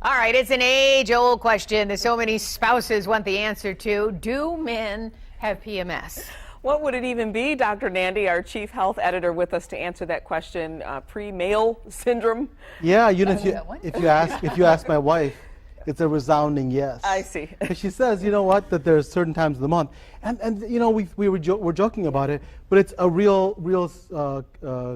All right, it's an age-old question that so many spouses want the answer to. Do men have PMS? What would it even be, Dr. Nandi, our chief health editor, with us to answer that question? Pre-male syndrome? Yeah, you know, if you ask my wife, it's a resounding yes. I see. She says, you know what, that there's certain times of the month, and you know, we're joking about it, but it's a real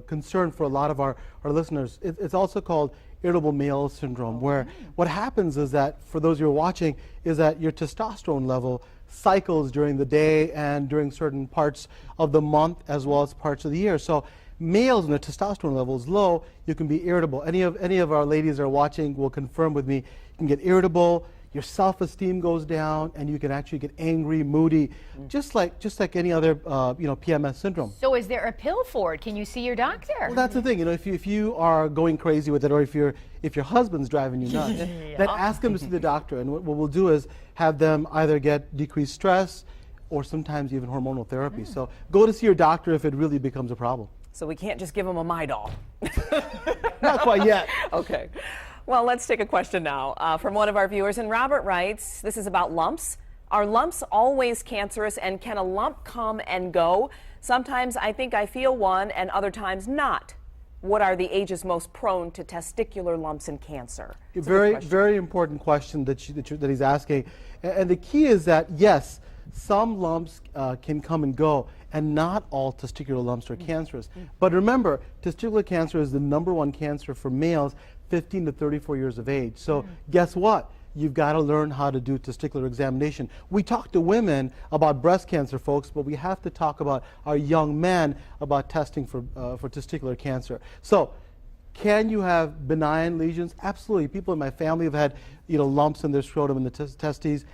concern for a lot of our listeners. It's also called irritable male syndrome, where what happens is that, for those who are watching, is that your testosterone level cycles during the day and during certain parts of the month as well as parts of the year. So males, when their testosterone level is low, you can be irritable. Any of our ladies that are watching will confirm with me. You can get irritable, your self-esteem goes down, and you can actually get angry, moody, just like any other PMS syndrome. So is there a pill for it? Can you see your doctor? Well, that's the thing. You know, if you are going crazy with it, or if your husband's driving you nuts, then ask him to see the doctor. And what we'll do is have them either get decreased stress, or sometimes even hormonal therapy. So go to see your doctor if it really becomes a problem. So we can't just give them a Midol. Not quite yet. Okay. Well, let's take a question now from one of our viewers. And Robert writes, this is about lumps. Are lumps always cancerous, and can a lump come and go? Sometimes I think I feel one, and other times not. What are the ages most prone to testicular lumps and cancer? Very important question that he's asking. And the key is that, yes, some lumps can come and go, and not all testicular lumps are cancerous. But remember, testicular cancer is the #1 cancer for males 15 to 34 years of age. So guess what? You've got to learn how to do testicular examination. We talk to women about breast cancer, folks, but we have to talk about our young men about testing for testicular cancer. So, can you have benign lesions? Absolutely. People in my family have had, lumps in their scrotum and the testes.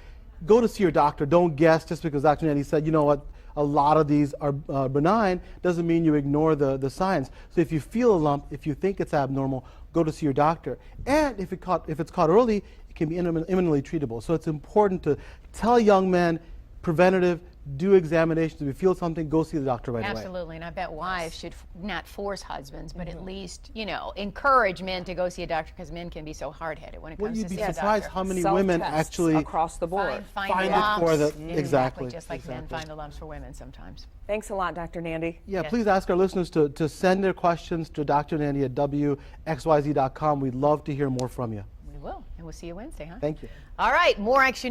Go to see your doctor. Don't guess just because Dr. Nandi said, you know what, a lot of these are benign, doesn't mean you ignore the signs. So if you feel a lump, if you think it's abnormal, go to see your doctor. And if it's caught early, it can be imminently treatable. So it's important to tell young men, preventative, do examinations. If you feel something, go see the doctor right away. Absolutely, and I bet wives should not force husbands, but at least, encourage men to go see a doctor, because men can be so hard-headed when it comes to seeing a doctor. You'd be surprised how many women actually across the board find it for the exactly, just like men find the lumps for women sometimes. Thanks a lot, Dr. Nandi. Yeah, please ask our listeners to send their questions to Dr. Nandi at WXYZ.com. We'd love to hear more from you. We will, and we'll see you Wednesday, huh? Thank you. All right, more action.